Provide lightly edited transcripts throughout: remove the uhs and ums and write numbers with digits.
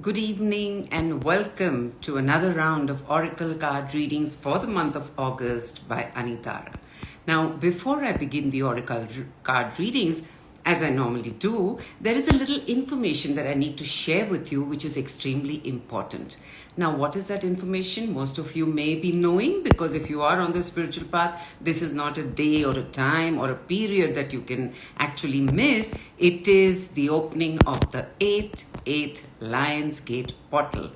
Good evening and welcome to another round of Oracle card readings for the month of August by Anitara. Now, before I begin the Oracle card readings, as I normally do, there is a little information that I need to share with you which is extremely important. Now, what is that information? Most of you may be knowing, because if you are on the spiritual path, this is not a day or a time or a period that you can actually miss. It is the opening of the 8/8 Lions Gate portal.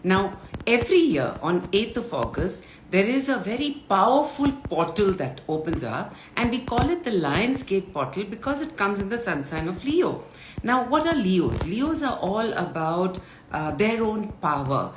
Now, every year on 8th of August, there is a very powerful portal that opens up, and we call it the Lion's Gate portal because it comes in the sun sign of Leo. Now, what are Leos? Leos are all about their own power,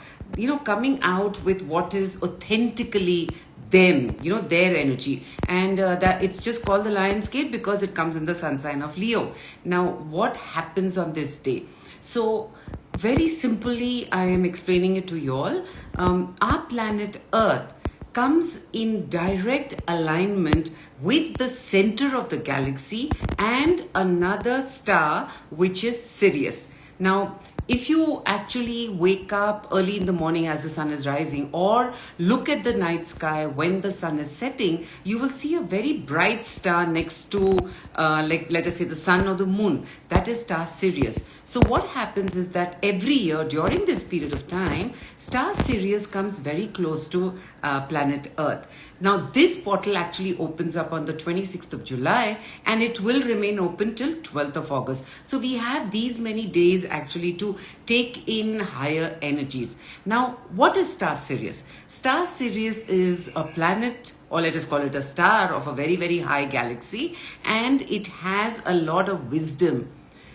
coming out with what is authentically them, their energy. And that it's just called the Lion's Gate because it comes in the sun sign of Leo. Now, what happens on this day? So, very simply, I am explaining it to you all. Our planet Earth comes in direct alignment with the center of the galaxy and another star, which is Sirius. Now, if you actually wake up early in the morning as the sun is rising, or look at the night sky when the sun is setting, you will see a very bright star next to, let us say, the sun or the moon. That is star Sirius. So what happens is that every year during this period of time, star Sirius comes very close to planet Earth. Now, this portal actually opens up on the 26th of July and it will remain open till 12th of August. So we have these many days actually to take in higher energies. Now, what is star Sirius? Star Sirius is a planet, or let us call it a star of a very, very high galaxy, and it has a lot of wisdom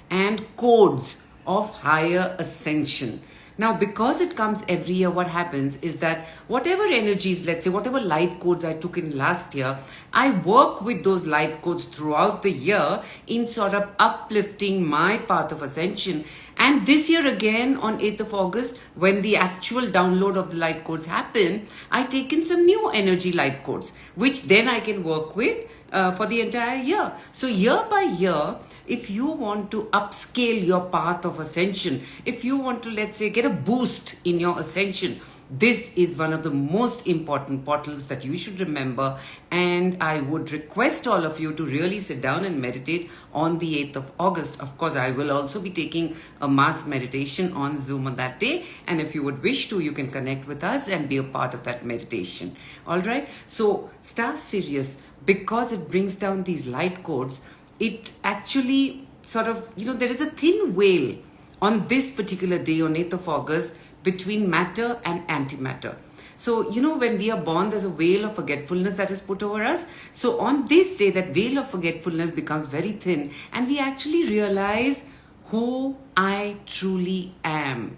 and codes of higher ascension. Now, because it comes every year, what happens is that whatever energies, let's say, whatever light codes I took in last year, I work with those light codes throughout the year in sort of uplifting my path of ascension. And this year again, on 8th of August, when the actual download of the light codes happen, I take in some new energy light codes, which then I can work with for the entire year. So year by year, if you want to upscale your path of ascension, if you want to, let's say, get a boost in your ascension, this is one of the most important portals that you should remember. And I would request all of you to really sit down and meditate on the 8th of August. Of course, I will also be taking a mass meditation on Zoom on that day. And if you would wish to, you can connect with us and be a part of that meditation. All right. So star Sirius, because it brings down these light codes, it actually sort of, there is a thin veil on this particular day on 8th of August between matter and antimatter. So, when we are born, there's a veil of forgetfulness that is put over us. So on this day, that veil of forgetfulness becomes very thin and we actually realize who I truly am.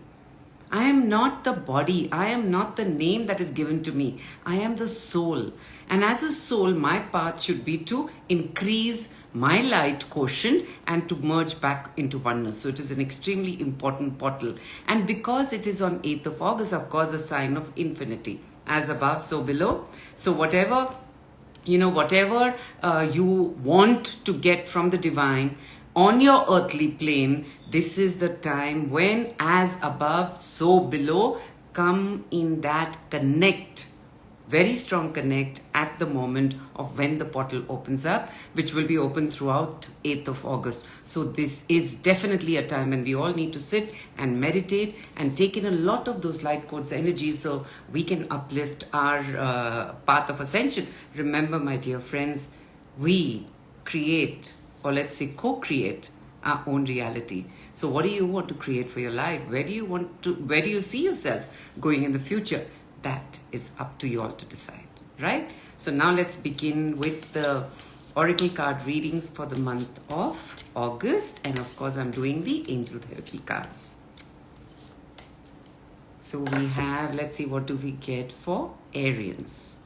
I am not the body. I am not the name that is given to me. I am the soul. And as a soul, my path should be to increase my light quotient and to merge back into oneness. So it is an extremely important portal. And because it is on 8th of August, of course, a sign of infinity. As above, so below. So whatever you want to get from the divine on your earthly plane, this is the time when, as above, so below, come in that connect, very strong connect at the moment of when the portal opens up, which will be open throughout 8th of August. So this is definitely a time when we all need to sit and meditate and take in a lot of those light codes energies so we can uplift our path of ascension. Remember, my dear friends, we create, or let's say co-create, our own reality. So what do you want to create for your life? Where do you see yourself going in the future? That is up to you all to decide, right? So now let's begin with the Oracle card readings for the month of August. And of course, I'm doing the Angel Therapy cards. So we have, let's see, what do we get for Aries?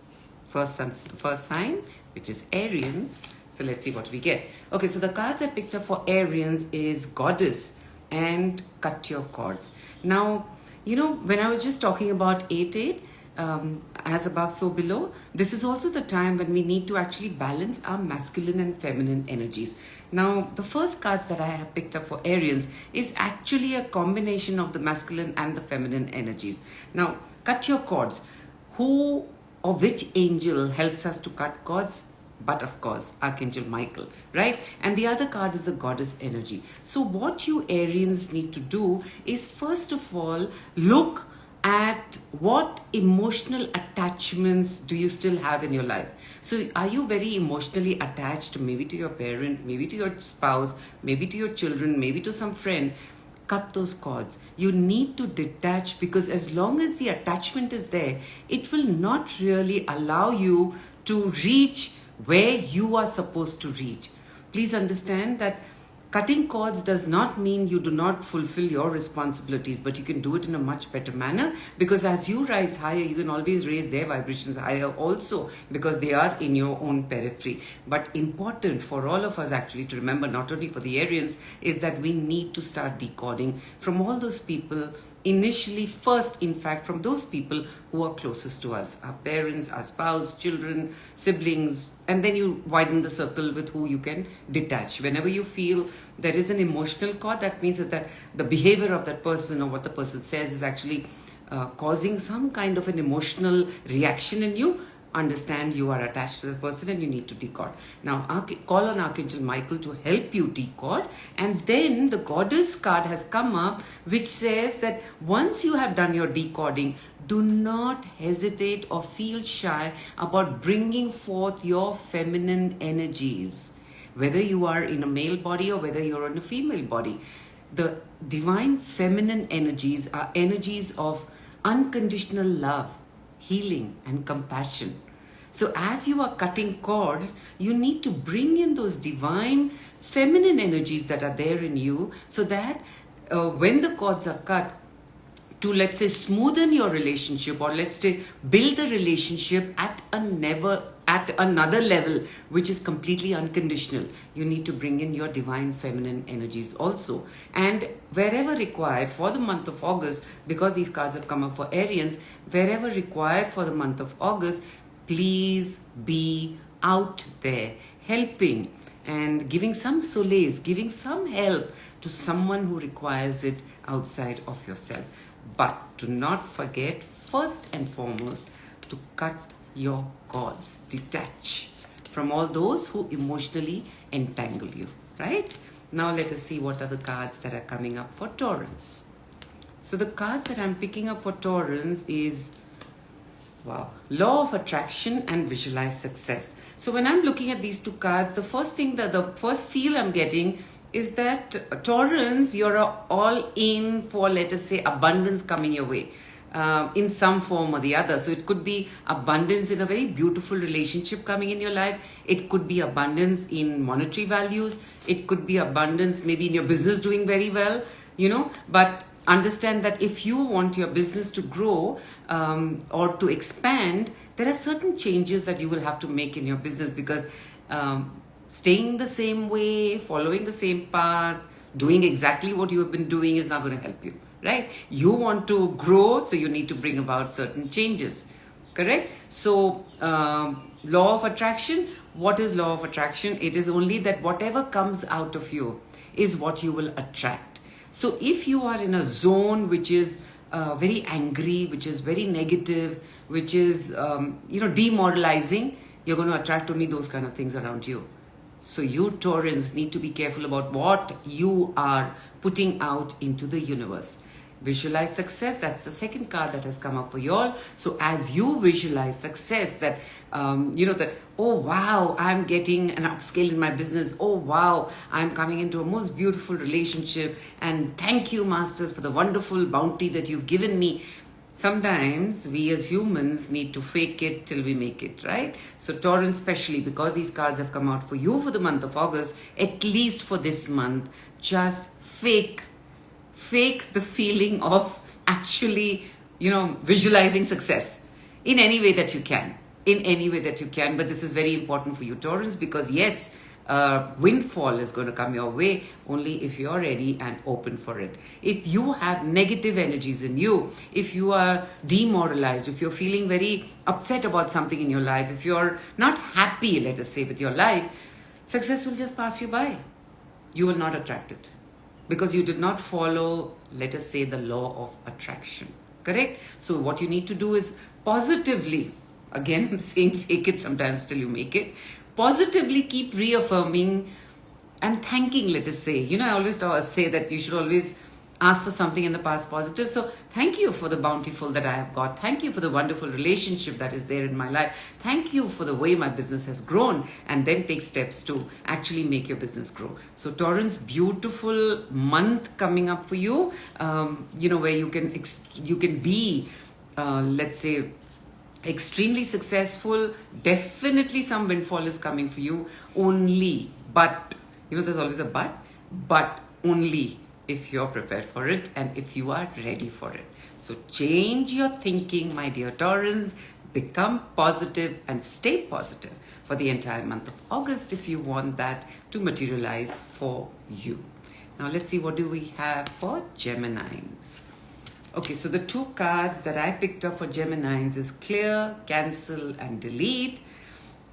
First sign, which is Aries. So let's see what we get. Okay, so the cards I picked up for Aries is Goddess and Cut Your Cords. Now, when I was just talking about 8/8, as above, so below. This is also the time when we need to actually balance our masculine and feminine energies. Now, the first cards that I have picked up for Aries is actually a combination of the masculine and the feminine energies. Now, cut your cords. Who or which angel helps us to cut cords? But of course, Archangel Michael, right? And the other card is the goddess energy. So what you Arians need to do is, first of all, look at what emotional attachments do you still have in your life. So are you very emotionally attached maybe to your parent, maybe to your spouse, maybe to your children, maybe to some friend? Cut those cords. You need to detach, because as long as the attachment is there, it will not really allow you to reach where you are supposed to reach. Please understand that cutting cords does not mean you do not fulfill your responsibilities, but you can do it in a much better manner, because as you rise higher, you can always raise their vibrations higher also, because they are in your own periphery. But important for all of us actually to remember, not only for the Arians, is that we need to start decoding from all those people initially, first, in fact, from those people who are closest to us, our parents, our spouse, children, siblings, and then you widen the circle with who you can detach. Whenever you feel there is an emotional cord, that means that the behavior of that person or what the person says is actually causing some kind of an emotional reaction in you. Understand you are attached to the person and you need to decode. Now, call on Archangel Michael to help you decode. And then the goddess card has come up, which says that once you have done your decoding, do not hesitate or feel shy about bringing forth your feminine energies. Whether you are in a male body or whether you're in a female body. The divine feminine energies are energies of unconditional love, healing and compassion. So as you are cutting cords, you need to bring in those divine feminine energies that are there in you, so that when the cords are cut, to, let's say, smoothen your relationship, or let's say build the relationship at another level, which is completely unconditional, you need to bring in your divine feminine energies also. And wherever required for the month of August, because these cards have come up for Arians, wherever required for the month of August, please be out there helping and giving some solace, giving some help to someone who requires it outside of yourself. But do not forget, first and foremost, to cut your cords, detach from all those who emotionally entangle you, right? Now let us see what are the cards that are coming up for Taurus. So the cards that I'm picking up for Taurus is, wow, Law of Attraction and Visualize Success. So when I'm looking at these two cards, the first feel I'm getting is that Taurus, you're all in for, let us say, abundance coming your way. In some form or the other. So it could be abundance in a very beautiful relationship coming in your life. It could be abundance in monetary values. It could be abundance maybe in your business doing very well, but understand that if you want your business to grow or to expand, there are certain changes that you will have to make in your business, because staying the same way, following the same path, doing exactly what you have been doing is not going to help you. Right? You want to grow, so you need to bring about certain changes. Correct? So, Law of Attraction. What is Law of Attraction? It is only that whatever comes out of you is what you will attract. So, if you are in a zone which is very angry, which is very negative, which is, demoralizing, you're going to attract only those kind of things around you. So you Taurans need to be careful about what you are putting out into the universe. Visualize success. That's the second card that has come up for you all. So as you visualize success, that, oh wow, I'm getting an upscale in my business. Oh wow, I'm coming into a most beautiful relationship. And thank you, Masters, for the wonderful bounty that you've given me. Sometimes we as humans need to fake it till we make it, right? So Taurus, especially because these cards have come out for you for the month of August, at least for this month, just fake the feeling of actually, visualizing success in any way that you can. But this is very important for you, Taurus, because yes, windfall is going to come your way only if you're ready and open for it. If you have negative energies in you, if you are demoralized, if you're feeling very upset about something in your life, if you're not happy, let us say, with your life, success will just pass you by. You will not attract it because you did not follow, let us say, the law of attraction. Correct? So what you need to do is positively, again, I'm saying fake it sometimes till you make it, positively keep reaffirming and thanking, let us say. I always say that you should always ask for something in the past positive. So thank you for the bountiful that I have got. Thank you for the wonderful relationship that is there in my life. Thank you for the way my business has grown, and then take steps to actually make your business grow. So Taurus, beautiful month coming up for you, where you can be, let's say, extremely successful. Definitely some windfall is coming for you, only, but, there's always a but only if you're prepared for it and if you are ready for it. So change your thinking, my dear Taurans. Become positive and stay positive for the entire month of August if you want that to materialize for you. Now let's see, what do we have for Geminis? Okay, so the two cards that I picked up for Geminis is clear, cancel, and delete,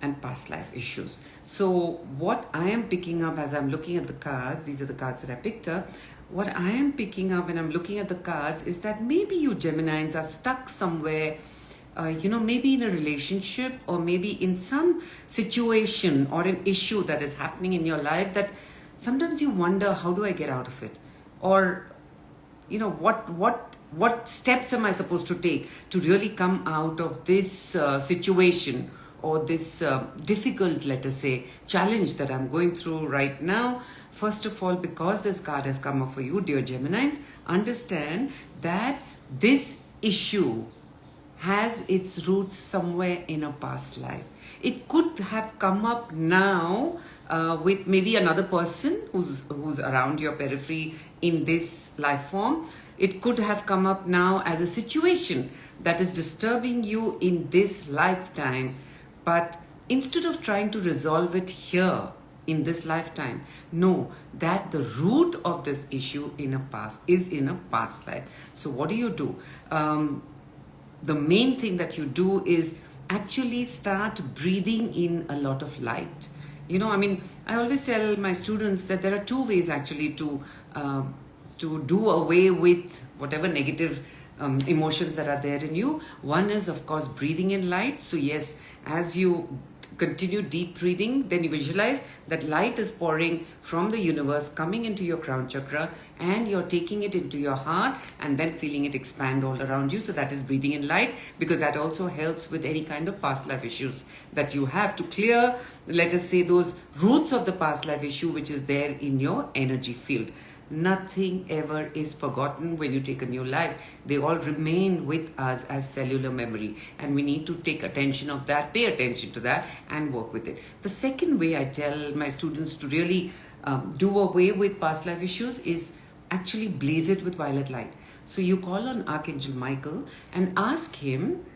and past life issues. So what I am picking up as I'm looking at the cards, these are the cards that I picked up. What I am picking up when I'm looking at the cards is that maybe you Geminis are stuck somewhere, maybe in a relationship or maybe in some situation or an issue that is happening in your life that sometimes you wonder, how do I get out of it? Or, what steps am I supposed to take to really come out of this situation or this difficult, let us say, challenge that I'm going through right now? First of all, because this card has come up for you, dear Geminis, understand that this issue has its roots somewhere in a past life. It could have come up now with maybe another person who's around your periphery in this life form. It could have come up now as a situation that is disturbing you in this lifetime. But instead of trying to resolve it here in this lifetime, know that the root of this issue is in a past life. So what do? The main thing that you do is actually start breathing in a lot of light. I always tell my students that there are two ways actually to do away with whatever negative emotions that are there in you. One is, of course, breathing in light. So yes, as you continue deep breathing, then you visualize that light is pouring from the universe, coming into your crown chakra, and you're taking it into your heart and then feeling it expand all around you. So that is breathing in light, because that also helps with any kind of past life issues that you have to clear, let us say, those roots of the past life issue which is there in your energy field. Nothing ever is forgotten when you take a new life. They all remain with us as cellular memory, and we need to take attention of that, pay attention to that, and work with it. The second way I tell my students to really do away with past life issues is actually blaze it with violet light. So you call on Archangel Michael and ask him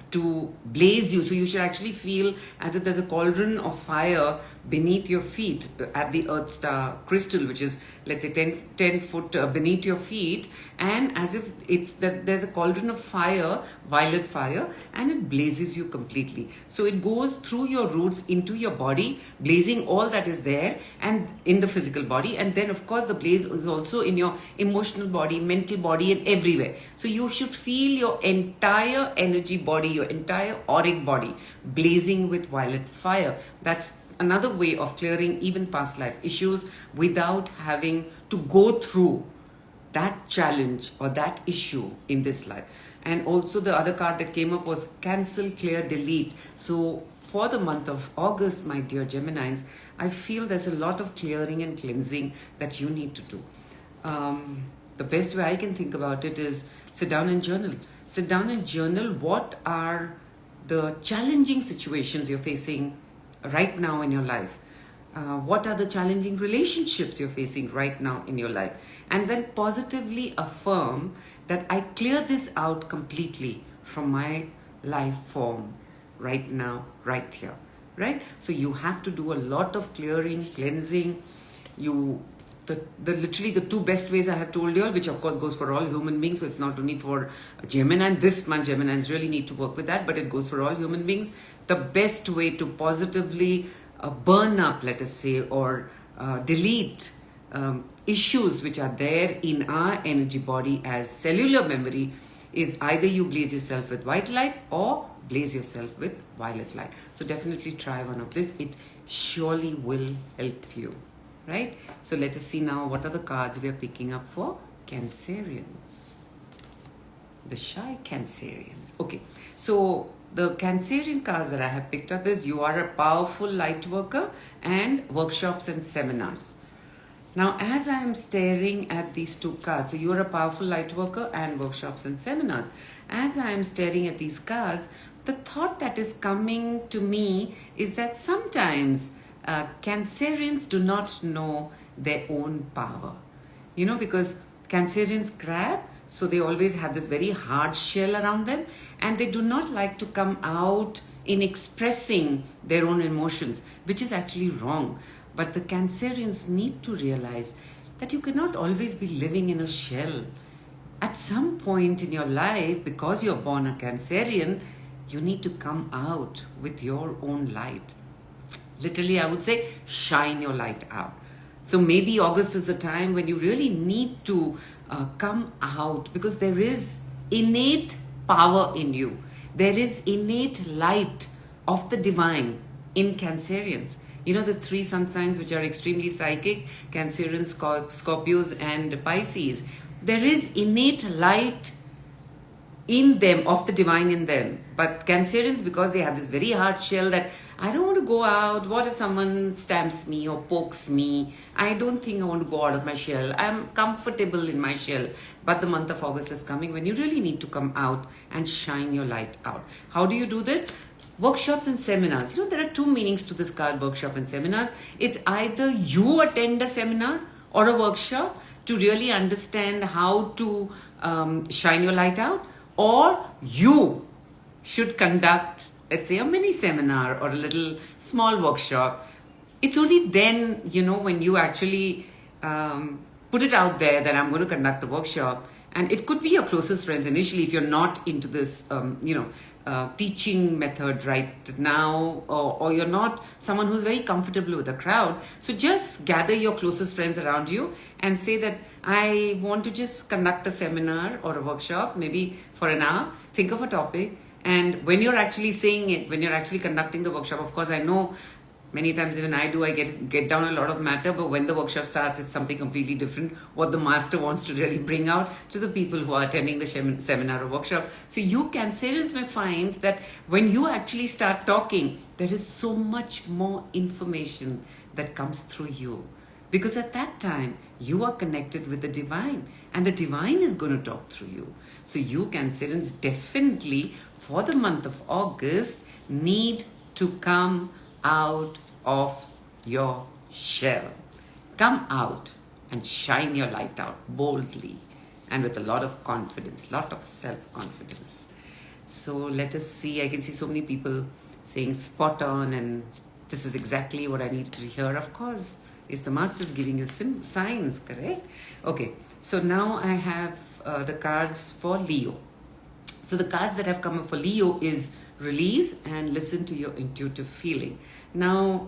to blaze you. So you should actually feel as if there's a cauldron of fire beneath your feet at the Earth Star crystal, which is, let's say, 10 foot beneath your feet, and as if there's a cauldron of fire, violet fire, and it blazes you completely. So it goes through your roots into your body, blazing all that is there and in the physical body, and then of course the blaze is also in your emotional body, mental body, and everywhere. So you should feel your entire energy body, your entire auric body blazing with violet fire. That's another way of clearing even past life issues without having to go through that challenge or that issue in this life. And also the other card that came up was cancel, clear, delete. So for the month of August, my dear Geminis, I feel there's a lot of clearing and cleansing that you need to do. The best way I can think about it is sit down and journal. Sit down and journal what are the challenging situations you're facing right now in your life. What are the challenging relationships you're facing right now in your life? And then positively affirm that I clear this out completely from my life form right now, right here. right? So you have to do a lot of clearing, cleansing. Literally the two best ways I have told you all, which of course goes for all human beings, so it's not only for Gemini. This month Geminis really need to work with that, but it goes for all human beings. The best way to positively burn up, let us say, or delete issues which are there in our energy body as cellular memory is either you blaze yourself with white light or blaze yourself with violet light. So definitely try one of this. It surely will help you. Right? So let us see now what are the cards we are picking up for Cancerians. The shy Cancerians. Okay, so the Cancerian cards that I have picked up is you are a powerful light worker and workshops and seminars. Now, as I am staring at these two cards, so you are a powerful light worker and workshops and seminars. As I am staring at these cards, the thought that is coming to me is that sometimes Cancerians do not know their own power. You know, because Cancerians crab, so they always have this very hard shell around them, and they do not like to come out in expressing their own emotions, which is actually wrong. But the Cancerians need to realize that you cannot always be living in a shell. At some point in your life, because you're born a Cancerian, you need to come out with your own light. Literally, I would say, shine your light out. So maybe August is a time when you really need to come out, because there is innate power in you. There is innate light of the divine in Cancerians. You know, the three sun signs which are extremely psychic, Cancerians, Scorpios and Pisces. There is innate light in them, of the divine in them. But Cancerians, because they have this very hard shell that I don't want to go out. What if someone stamps me or pokes me? I don't think I want to go out of my shell. I'm comfortable in my shell. But the month of August is coming when you really need to come out and shine your light out. How do you do that? Workshops and seminars. You know, there are two meanings to this card, workshop and seminars. It's either you attend a seminar or a workshop to really understand how to shine your light out, or you should conduct, let's say, a mini seminar or a little small workshop. It's only then, you know, when you actually put it out there that I'm going to conduct a workshop, and it could be your closest friends initially if you're not into this, teaching method right now, or you're not someone who's very comfortable with a crowd. So just gather your closest friends around you and say that I want to just conduct a seminar or a workshop, maybe for an hour. Think of a topic. And when you're actually saying it, when you're actually conducting the workshop, of course, I know many times even I do, I get down a lot of matter, but when the workshop starts, it's something completely different, what the master wants to really bring out to the people who are attending the seminar or workshop. So you Cancerians may find that when you actually start talking, there is so much more information that comes through you. Because at that time, you are connected with the divine, and the divine is going to talk through you. So you Cancerians definitely, for the month of August, need to come out of your shell. Come out and shine your light out boldly and with a lot of confidence, lot of self-confidence. So let us see. I can see so many people saying spot on, and this is exactly what I need to hear. Of course, it's the masters giving you signs, correct? Okay, so now I have the cards for Leo. So the cards that have come up for Leo is release and listen to your intuitive feeling. Now,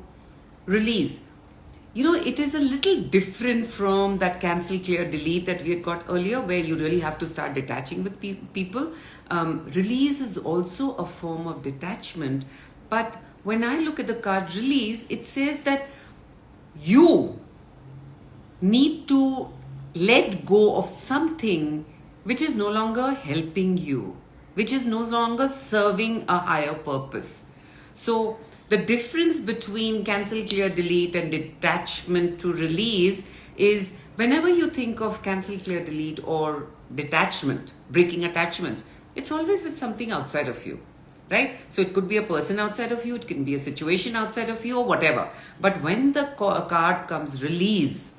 release. You know, it is a little different from that cancel, clear, delete that we had got earlier, where you really have to start detaching with people. Release is also a form of detachment. But when I look at the card release, it says that you need to let go of something which is no longer helping you, which is no longer serving a higher purpose. So the difference between cancel, clear, delete and detachment to release is whenever you think of cancel, clear, delete or detachment, breaking attachments, it's always with something outside of you, right? So it could be a person outside of you, it can be a situation outside of you or whatever. But when the card comes release,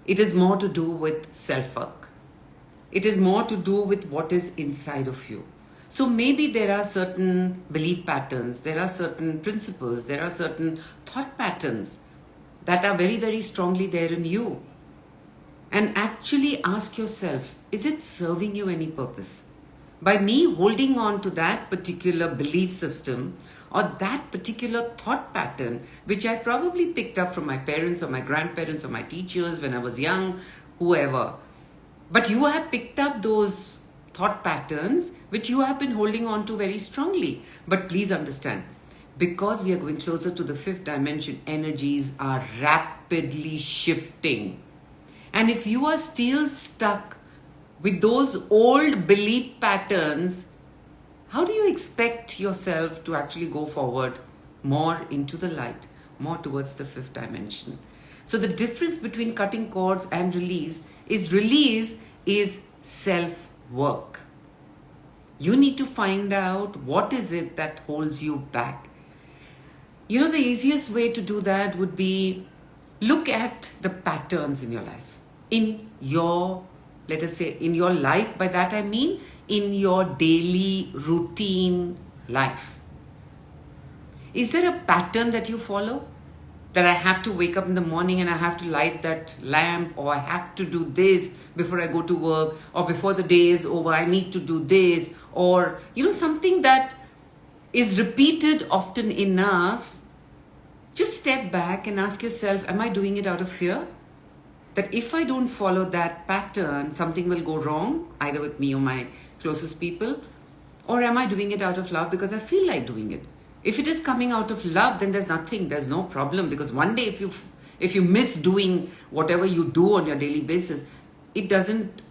it is more to do with self-work. It is more to do with what is inside of you. So maybe there are certain belief patterns, there are certain principles, there are certain thought patterns that are very, very strongly there in you. And actually ask yourself, is it serving you any purpose? By me holding on to that particular belief system or that particular thought pattern, which I probably picked up from my parents or my grandparents or my teachers when I was young, whoever. But you have picked up those thought patterns which you have been holding on to very strongly. But please understand, because we are going closer to the fifth dimension, energies are rapidly shifting. And if you are still stuck with those old belief patterns, how do you expect yourself to actually go forward more into the light, more towards the fifth dimension? So the difference between cutting cords and release is self-work. You need to find out what is it that holds you back. You know, the easiest way to do that would be look at the patterns in your life. In your, let us say, in your life, by that I mean in your daily routine life. Is there a pattern that you follow? That I have to wake up in the morning and I have to light that lamp, or I have to do this before I go to work, or before the day is over, I need to do this, or, something that is repeated often enough. Just step back and ask yourself, am I doing it out of fear? That if I don't follow that pattern, something will go wrong, either with me or my closest people, or am I doing it out of love because I feel like doing it? If it is coming out of love, then there's no problem, because one day if you miss doing whatever you do on your daily basis, it doesn't,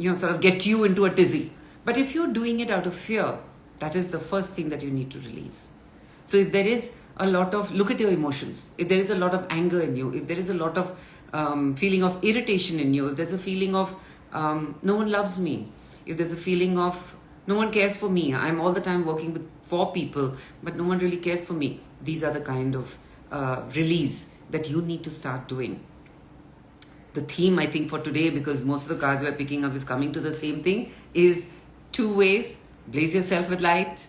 sort of get you into a tizzy. But if you're doing it out of fear, that is the first thing that you need to release. So if there is a lot of, look at your emotions. If there is a lot of anger in you, if there is a lot of feeling of irritation in you, if there's a feeling of no one loves me, if there's a feeling of no one cares for me, I'm all the time working with 4 people, but no one really cares for me. These are the kind of release that you need to start doing. The theme, I think, for today, because most of the cards we're picking up is coming to the same thing, is 2 ways. Blaze yourself with light,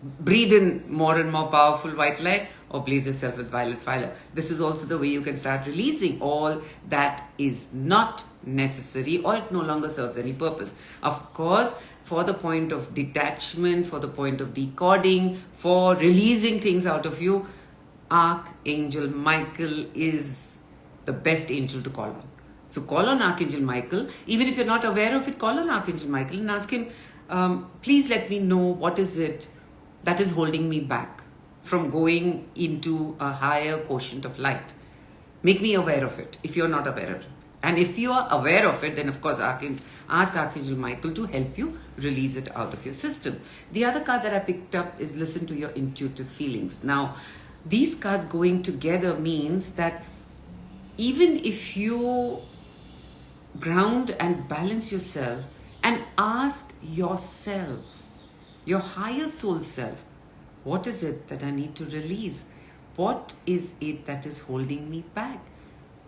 breathe in more and more powerful white light, or blaze yourself with violet fire. This is also the way you can start releasing all that is not necessary, or it no longer serves any purpose. Of course, for the point of detachment, for the point of decoding, for releasing things out of you, Archangel Michael is the best angel to call on. So call on Archangel Michael. Even if you're not aware of it, call on Archangel Michael and ask him, please let me know what is it that is holding me back from going into a higher quotient of light. Make me aware of it if you're not aware of it. And if you are aware of it, then of course ask Archangel Michael to help you release it out of your system. The other card that I picked up is listen to your intuitive feelings. Now, these cards going together means that even if you ground and balance yourself and ask yourself, your higher soul self, what is it that I need to release? What is it that is holding me back?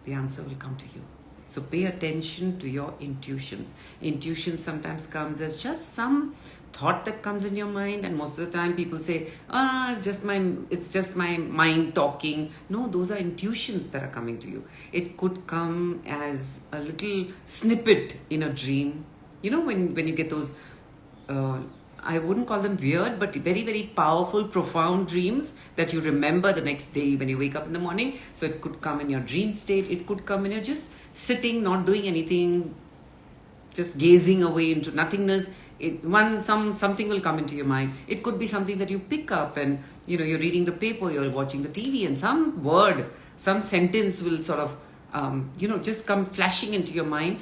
The answer will come to you. So pay attention to your intuitions. Intuition sometimes comes as just some thought that comes in your mind, and most of the time people say, it's just my mind talking. No, those are intuitions that are coming to you. It could come as a little snippet in a dream. When you get those I wouldn't call them weird, but very, very powerful, profound dreams that you remember the next day when you wake up in the morning. So it could come in your dream state. It could come in your just sitting, not doing anything, just gazing away into nothingness. Something will come into your mind. It could be something that you pick up and, you're reading the paper, you're watching the TV, and some word, some sentence will sort of, just come flashing into your mind.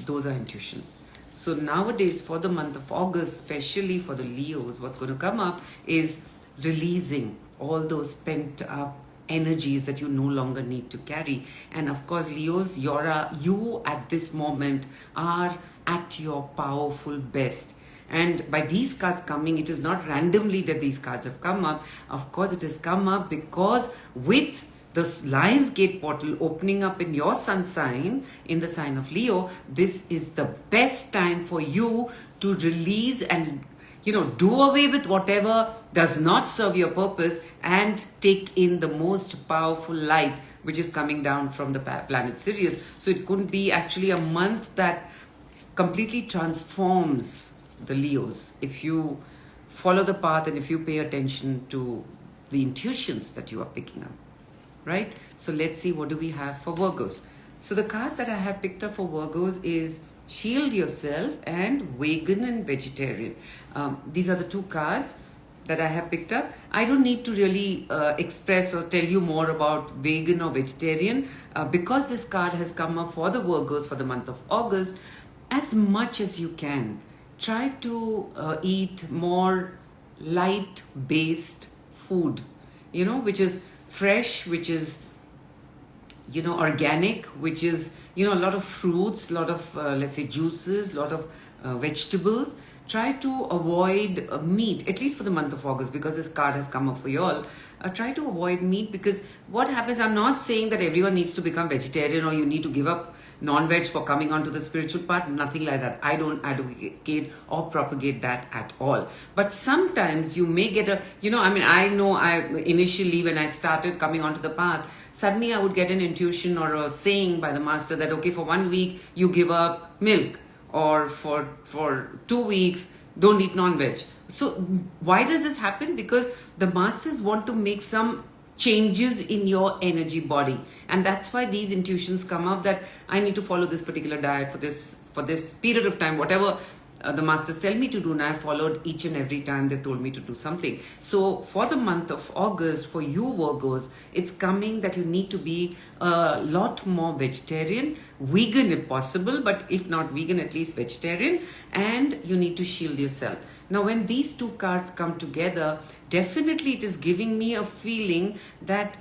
Those are intuitions. So nowadays, for the month of August, especially for the Leos, what's going to come up is releasing all those pent up energies that you no longer need to carry. And of course, Leos, you at this moment are at your powerful best. And by these cards coming, it is not randomly that these cards have come up. Of course, it has come up because with the Lion's Gate portal opening up in your sun sign, in the sign of Leo, this is the best time for you to release and, do away with whatever does not serve your purpose and take in the most powerful light which is coming down from the planet Sirius. So it could be actually a month that completely transforms the Leos if you follow the path and if you pay attention to the intuitions that you are picking up, right? So let's see, what do we have for Virgos? So the cards that I have picked up for Virgos is Shield Yourself and Vegan and Vegetarian. These are the two cards that I have picked up. I don't need to really express or tell you more about vegan or vegetarian because this card has come up for the Virgos for the month of August. As much as you can, try to eat more light-based food, which is fresh, which is, organic, which is, a lot of fruits, a lot of, let's say, juices, a lot of vegetables. Try to avoid meat, at least for the month of August, because this card has come up for you all. Try to avoid meat, because what happens, I'm not saying that everyone needs to become vegetarian or you need to give up non-veg for coming onto the spiritual path, nothing like that. I don't advocate or propagate that at all. But sometimes you may get I know initially when I started coming onto the path, suddenly I would get an intuition or a saying by the master that, okay, for 1 week you give up milk, or for 2 weeks don't eat non-veg. So why does this happen? Because the masters want to make some changes in your energy body, and that's why these intuitions come up that I need to follow this particular diet for this period of time, whatever the masters tell me to do, and I followed each and every time they've told me to do something. So for the month of August, for you Virgos, it's coming that you need to be a lot more vegetarian, vegan if possible, but if not vegan, at least vegetarian, and you need to shield yourself. Now when these two cards come together, definitely it is giving me a feeling that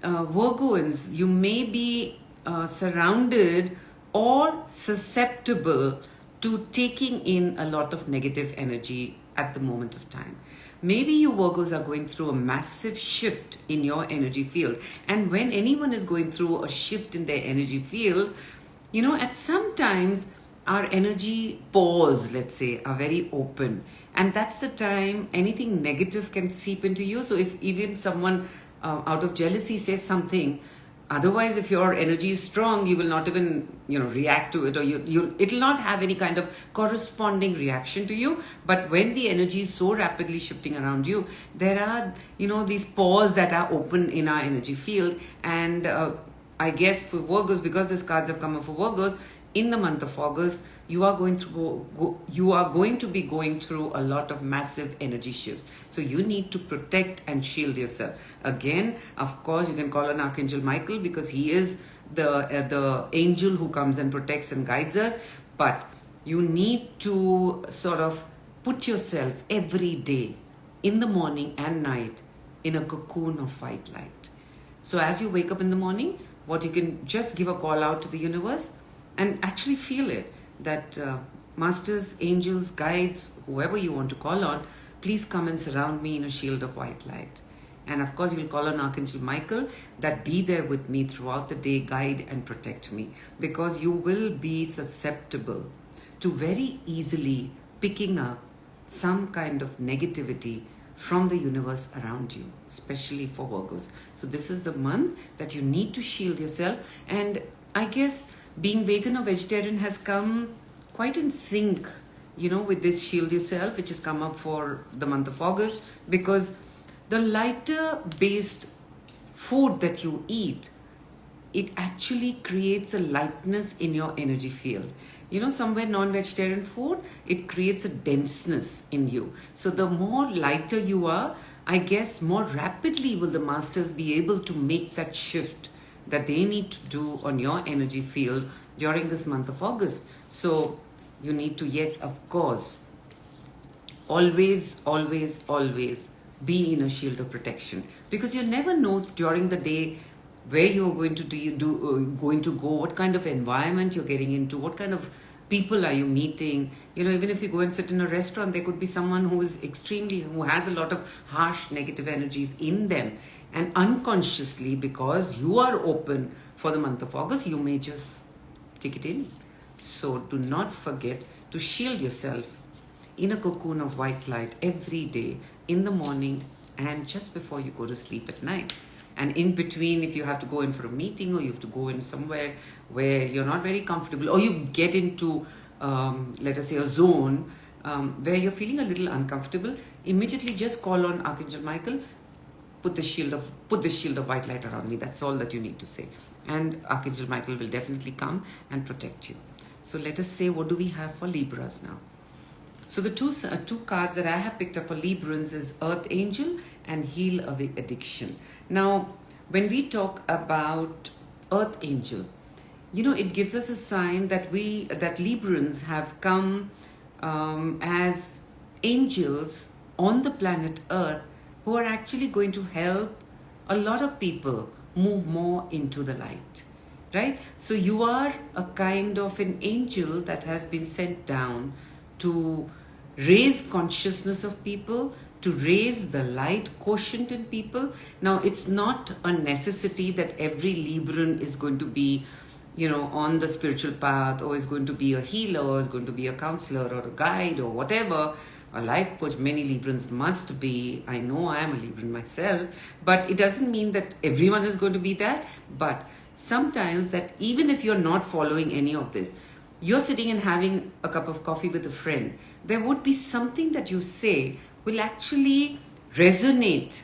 Virgoans, you may be surrounded or susceptible to taking in a lot of negative energy at the moment of time. Maybe you Virgos are going through a massive shift in your energy field. And when anyone is going through a shift in their energy field, at some times our energy pores, let's say, are very open. And that's the time anything negative can seep into you. So if even someone out of jealousy says something, otherwise, if your energy is strong, you will not even, react to it, or it'll not have any kind of corresponding reaction to you. But when the energy is so rapidly shifting around you, there are, these pores that are open in our energy field. And I guess for Virgos, because these cards have come up for Virgos, in the month of August, you are going to be going through a lot of massive energy shifts. So you need to protect and shield yourself. Again, of course, you can call on Archangel Michael, because he is the angel who comes and protects and guides us. But you need to sort of put yourself every day, in the morning and night, in a cocoon of white light. So as you wake up in the morning, what you can just give a call out to the universe and actually feel it, that masters, angels, guides, whoever you want to call on, please come and surround me in a shield of white light. And of course, you'll call on Archangel Michael, that be there with me throughout the day, guide and protect me, because you will be susceptible to very easily picking up some kind of negativity from the universe around you, especially for Virgos. So this is the month that you need to shield yourself. And I guess being vegan or vegetarian has come quite in sync, with this shield yourself, which has come up for the month of August, because the lighter based food that you eat, it actually creates a lightness in your energy field. Somewhere non-vegetarian food, it creates a denseness in you. So the more lighter you are, I guess more rapidly will the masters be able to make that shift that they need to do on your energy field during this month of August. So you need to, yes, of course, always, always, always be in a shield of protection, because you never know during the day where you are going to go, what kind of environment you're getting into, what kind of people are you meeting. Even if you go and sit in a restaurant, there could be someone who has a lot of harsh negative energies in them. And unconsciously, because you are open for the month of August, you may just take it in. So do not forget to shield yourself in a cocoon of white light every day, in the morning and just before you go to sleep at night. And in between, if you have to go in for a meeting or you have to go in somewhere where you're not very comfortable, or you get into, let us say, a zone where you're feeling a little uncomfortable, immediately just call on Archangel Michael, put the shield of white light around me. That's all that you need to say. And Archangel Michael will definitely come and protect you. So let us say, what do we have for Libras now? So the two cards that I have picked up for Librans is Earth Angel and Heal Away Addiction. Now, when we talk about Earth Angel, it gives us a sign that Librans have come as angels on the planet Earth who are actually going to help a lot of people move more into the light, right? So you are a kind of an angel that has been sent down to raise consciousness of people, to raise the light quotient in people. Now, it's not a necessity that every Libran is going to be, on the spiritual path, or is going to be a healer, or is going to be a counselor, or a guide, or whatever. A life coach, many Librans must be. I know I am a Libran myself, but it doesn't mean that everyone is going to be that. But sometimes that even if you're not following any of this, you're sitting and having a cup of coffee with a friend, there would be something that you say will actually resonate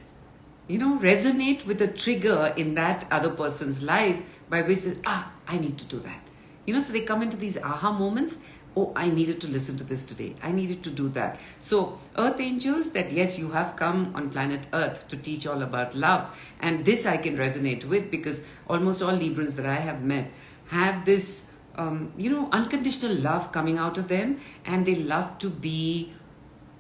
with a trigger in that other person's life by which they, I need to do that. So they come into these aha moments. Oh, I needed to listen to this today. I needed to do that. So Earth Angels, that yes, you have come on planet Earth to teach all about love. And this I can resonate with, because almost all Librans that I have met have this, unconditional love coming out of them. And they love to be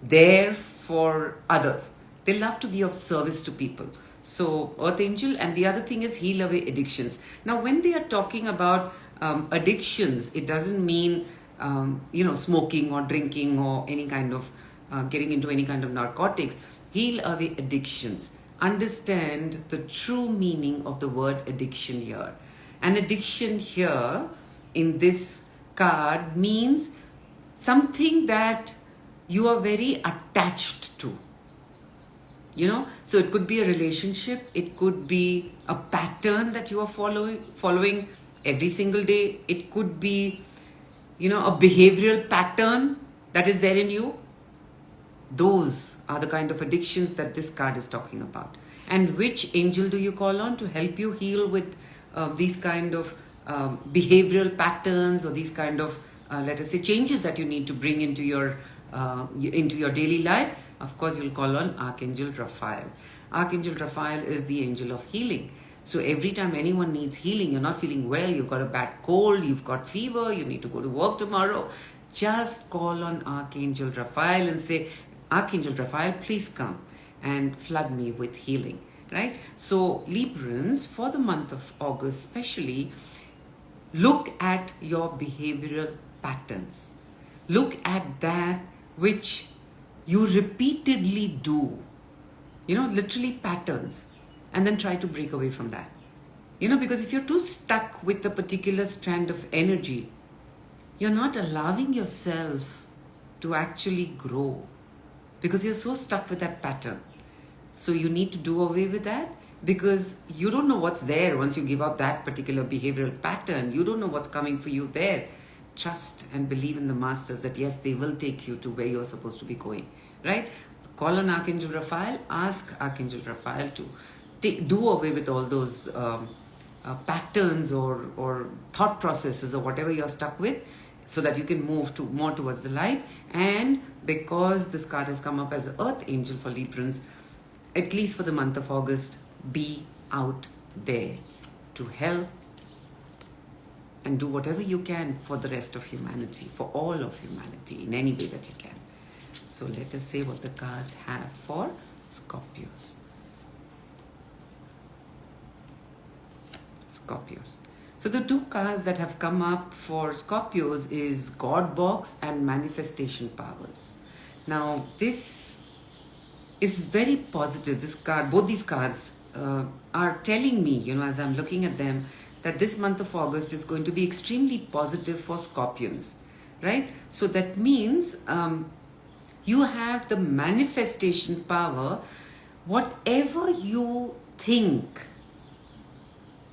there for others. They love to be of service to people. So Earth Angel, and the other thing is Heal Away Addictions. Now, when they are talking about addictions, it doesn't mean smoking or drinking or any kind of getting into any kind of narcotics. Heal away addictions. Understand the true meaning of the word addiction here. An addiction here in this card means something that you are very attached to. So it could be a relationship, it could be a pattern that you are following every single day. It could be a behavioral pattern that is there in you. Those are the kind of addictions that this card is talking about. And which angel do you call on to help you heal with these kind of behavioral patterns, or these kind of, let us say, changes that you need to bring into your daily life? Of course, you'll call on Archangel Raphael. Archangel Raphael is the angel of healing. So every time anyone needs healing, you're not feeling well, you've got a bad cold, you've got fever, you need to go to work tomorrow, just call on Archangel Raphael and say, Archangel Raphael, please come and flood me with healing, right? So Librans, for the month of August especially, look at your behavioral patterns. Look at that which you repeatedly do, literally patterns. And then try to break away from that. Because if you're too stuck with a particular strand of energy, you're not allowing yourself to actually grow, because you're so stuck with that pattern. So you need to do away with that, because you don't know what's there once you give up that particular behavioral pattern. You don't know what's coming for you there. Trust and believe in the masters that yes, they will take you to where you're supposed to be going, right? Call on Archangel Raphael, ask Archangel Raphael to do away with all those patterns or thought processes or whatever you're stuck with, so that you can move more towards the light. And because this card has come up as an Earth Angel for Librans, at least for the month of August, be out there to help and do whatever you can for the rest of humanity, for all of humanity, in any way that you can. So let us say what the cards have for Scorpios. So the two cards that have come up for Scorpios is God Box and Manifestation Powers. Now this is very positive. This card, both these cards are telling me, as I'm looking at them, that this month of August is going to be extremely positive for Scorpions, right? So that means You have the manifestation power. Whatever you think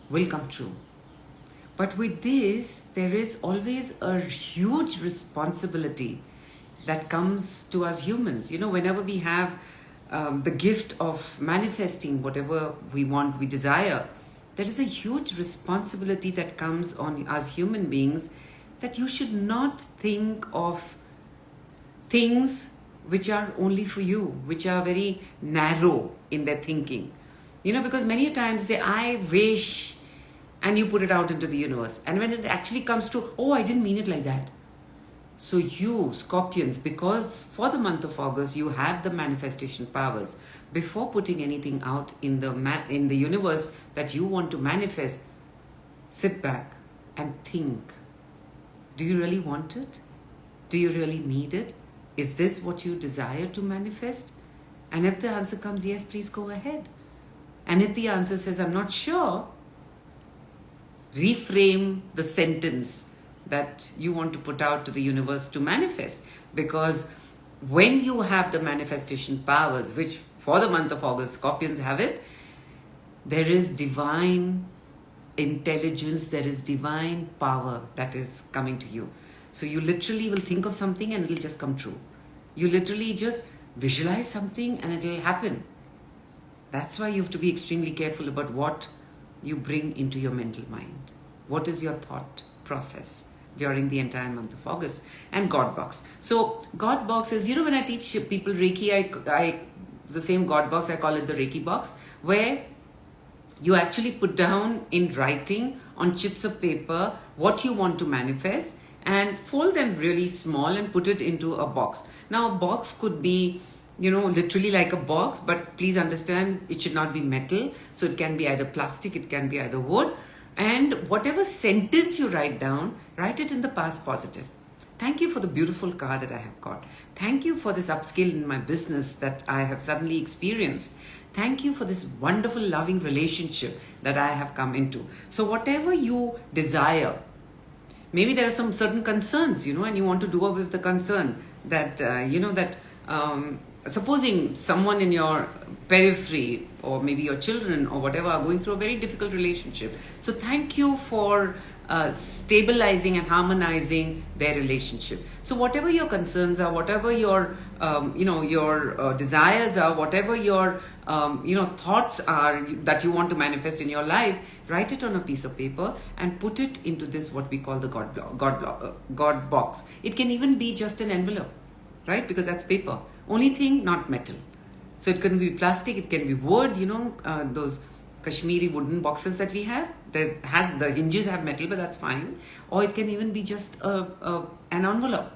will come true. But with this, there is always a huge responsibility that comes to us humans. Whenever we have the gift of manifesting whatever we want, we desire, there is a huge responsibility that comes on us human beings, that you should not think of things which are only for you, which are very narrow in their thinking. Because many times you say, I wish, and you put it out into the universe. And when it actually comes to, oh, I didn't mean it like that. So you, Scorpions, because for the month of August, you have the manifestation powers. Before putting anything out in the universe that you want to manifest, sit back and think. Do you really want it? Do you really need it? Is this what you desire to manifest? And if the answer comes yes, please go ahead. And if the answer says, I'm not sure, reframe the sentence that you want to put out to the universe to manifest. Because when you have the manifestation powers, which for the month of August, Scorpions have it, there is divine intelligence, there is divine power that is coming to you. So you literally will think of something and it will just come true. You literally just visualize something and it will happen. That's why you have to be extremely careful about what you bring into your mental mind. What is your thought process during the entire month of August? And God box. So God box is, when I teach people Reiki, I the same God box, I call it the Reiki box, where you actually put down in writing on chits of paper what you want to manifest and fold them really small and put it into a box. Now, a box could be, literally like a box, but please understand it should not be metal. So it can be either plastic, it can be either wood. And whatever sentence you write down, write it in the past positive. Thank you for the beautiful car that I have got. Thank you for this upskill in my business that I have suddenly experienced. Thank you for this wonderful, loving relationship that I have come into. So whatever you desire, maybe there are some certain concerns, and you want to do away with the concern that, supposing someone in your periphery or maybe your children or whatever are going through a very difficult relationship. So thank you for stabilizing and harmonizing their relationship. So whatever your concerns are, whatever your desires are, whatever your thoughts are that you want to manifest in your life, write it on a piece of paper and put it into this what we call the God box. It can even be just an envelope, right? Because that's paper. Only thing, not metal. So it can be plastic, it can be wood, those Kashmiri wooden boxes that we have. The hinges have metal, but that's fine. Or it can even be just an envelope.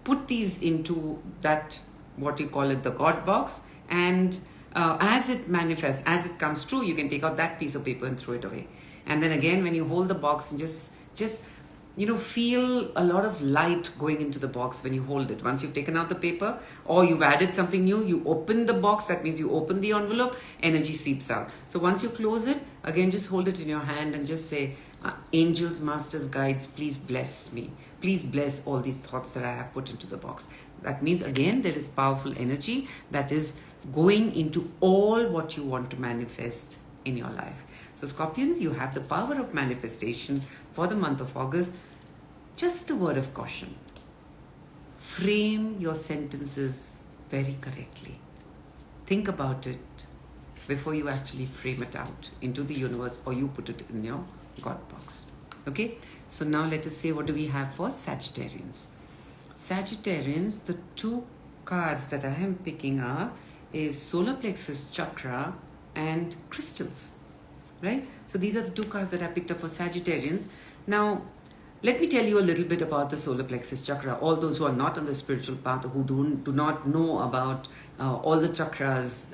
Put these into that, what you call it, the God box. And as it manifests, as it comes true, you can take out that piece of paper and throw it away. And then again, when you hold the box and just feel a lot of light going into the box when you hold it. Once you've taken out the paper or you've added something new, you open the box. That means you open the envelope, energy seeps out. So once you close it, again, just hold it in your hand and just say, angels, masters, guides, please bless me. Please bless all these thoughts that I have put into the box. That means, again, there is powerful energy that is going into all what you want to manifest in your life. So Scorpions, you have the power of manifestation for the month of August. Just a word of caution. Frame your sentences very correctly. Think about it before you actually frame it out into the universe or you put it in your God box. Okay? So now let us say, what do we have for Sagittarians? Sagittarians, the two cards that I am picking up is solar plexus chakra and crystals. Right? So these are the two cards that I picked up for Sagittarians. Now, let me tell you a little bit about the solar plexus chakra. All those who are not on the spiritual path, who do not know about all the chakras,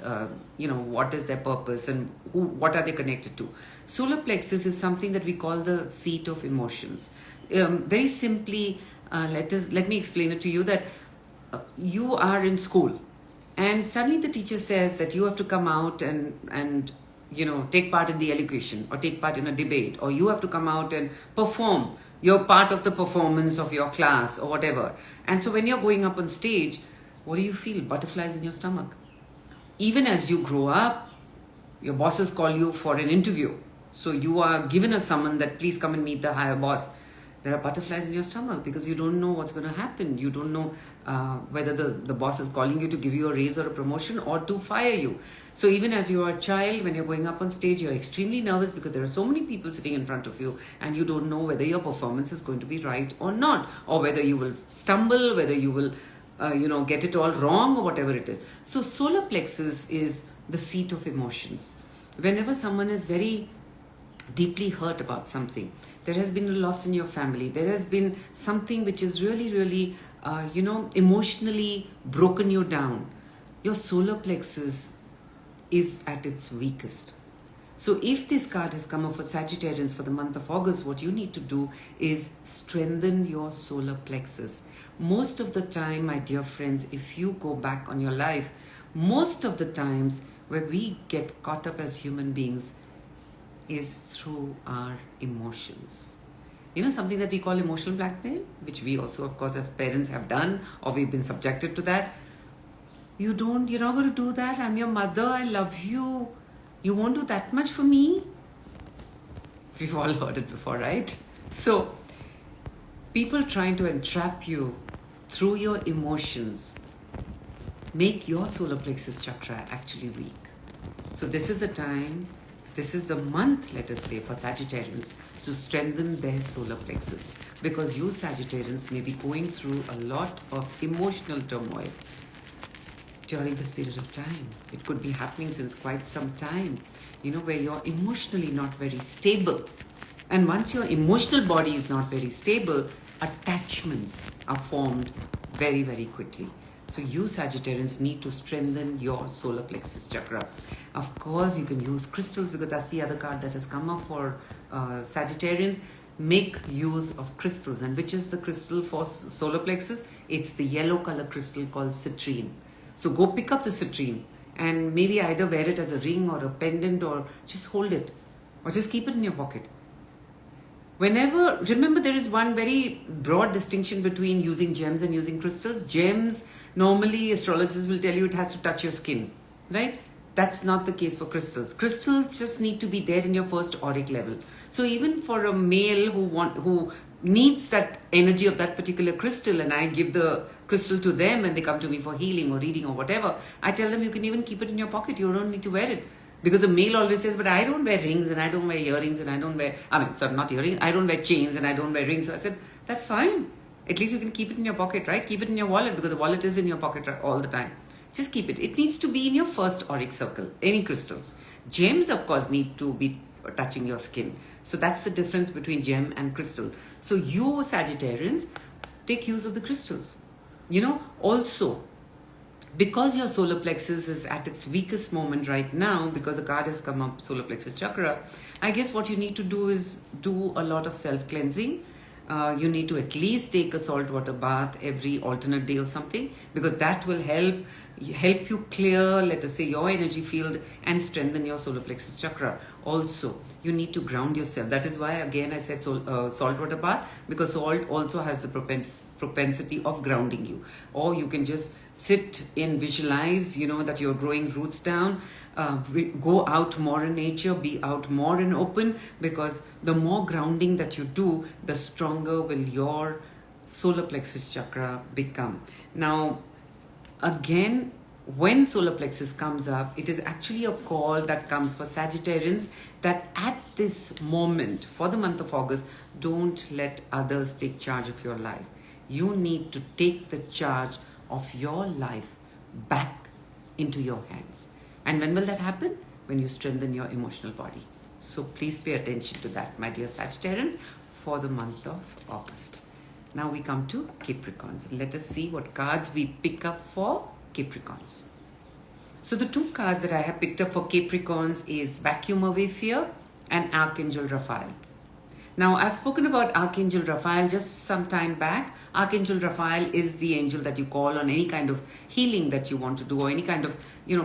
what is their purpose and what are they connected to. Solar plexus is something that we call the seat of emotions. Very simply, let me explain it to you that you are in school and suddenly the teacher says that you have to come out and take part in the elocution or take part in a debate, or you have to come out and perform. You're part of the performance of your class or whatever. And so when you're going up on stage, what do you feel? Butterflies in your stomach. Even as you grow up, your bosses call you for an interview. So you are given a summon that please come and meet the higher boss. There are butterflies in your stomach because you don't know what's going to happen. You don't know whether the boss is calling you to give you a raise or a promotion or to fire you. So even as you are a child, when you're going up on stage, you're extremely nervous because there are so many people sitting in front of you and you don't know whether your performance is going to be right or not, or whether you will stumble, whether you will get it all wrong or whatever it is. So solar plexus is the seat of emotions. Whenever someone is very deeply hurt about something, there has been a loss in your family, there has been something which is really, really, emotionally broken you down, your solar plexus is at its weakest. So if this card has come up for Sagittarians for the month of August, what you need to do is strengthen your solar plexus. Most of the time, my dear friends, if you go back on your life, most of the times where we get caught up as human beings is through our emotions. Something that we call emotional blackmail, which we also, of course, as parents have done, or we've been subjected to that. You're not going to do that. I'm your mother. I love you. You won't do that much for me. We've all heard it before, right? So, people trying to entrap you through your emotions make your solar plexus chakra actually weak. So this is the time, this is the month, let us say, for Sagittarians to strengthen their solar plexus, because you Sagittarians may be going through a lot of emotional turmoil during this period of time. It could be happening since quite some time, where you're emotionally not very stable. And once your emotional body is not very stable, attachments are formed very, very quickly. So you Sagittarians need to strengthen your solar plexus chakra. Of course, you can use crystals, because that's the other card that has come up for Sagittarians. Make use of crystals. And which is the crystal for solar plexus? It's the yellow color crystal called citrine. So go pick up the citrine and maybe either wear it as a ring or a pendant, or just hold it, or just keep it in your pocket. Remember, there is one very broad distinction between using gems and using crystals. Gems, normally astrologers will tell you it has to touch your skin, right? That's not the case for crystals. Crystals just need to be there in your first auric level. So even for a male who needs that energy of that particular crystal, and I give the crystal to them and they come to me for healing or reading or whatever, I tell them you can even keep it in your pocket. You don't need to wear it. Because the male always says, but I don't wear rings and I don't wear earrings and I don't wear, not earrings, I don't wear chains and I don't wear rings. So I said, that's fine. At least you can keep it in your pocket, right? Keep it in your wallet, because the wallet is in your pocket all the time. Just keep it. It needs to be in your first auric circle, any crystals. Gems, of course, need to be touching your skin. So that's the difference between gem and crystal. So you Sagittarians, take use of the crystals. Also, because your solar plexus is at its weakest moment right now, because the card has come up, solar plexus chakra, I guess what you need to do is do a lot of self-cleansing. You need to at least take a salt water bath every alternate day or something, because that will help you clear, let us say, your energy field and strengthen your solar plexus chakra. Also, you need to ground yourself. That is why, again, I said salt water bath, because salt also has the propensity of grounding you. Or you can just sit and visualize, that you're growing roots down. Go out more in nature, be out more in open, because the more grounding that you do, the stronger will your solar plexus chakra become. Now, again, when solar plexus comes up, it is actually a call that comes for Sagittarians that at this moment, for the month of August, don't let others take charge of your life. You need to take the charge of your life back into your hands. And when will that happen? When you strengthen your emotional body. So please pay attention to that, my dear Sagittarians, for the month of August. Now we come to Capricorns. Let us see what cards we pick up for Capricorns. So the two cards that I have picked up for Capricorns is Vacuum Away Fear and Archangel Raphael. Now, I've spoken about Archangel Raphael just some time back. Archangel Raphael is the angel that you call on any kind of healing that you want to do, or any kind of,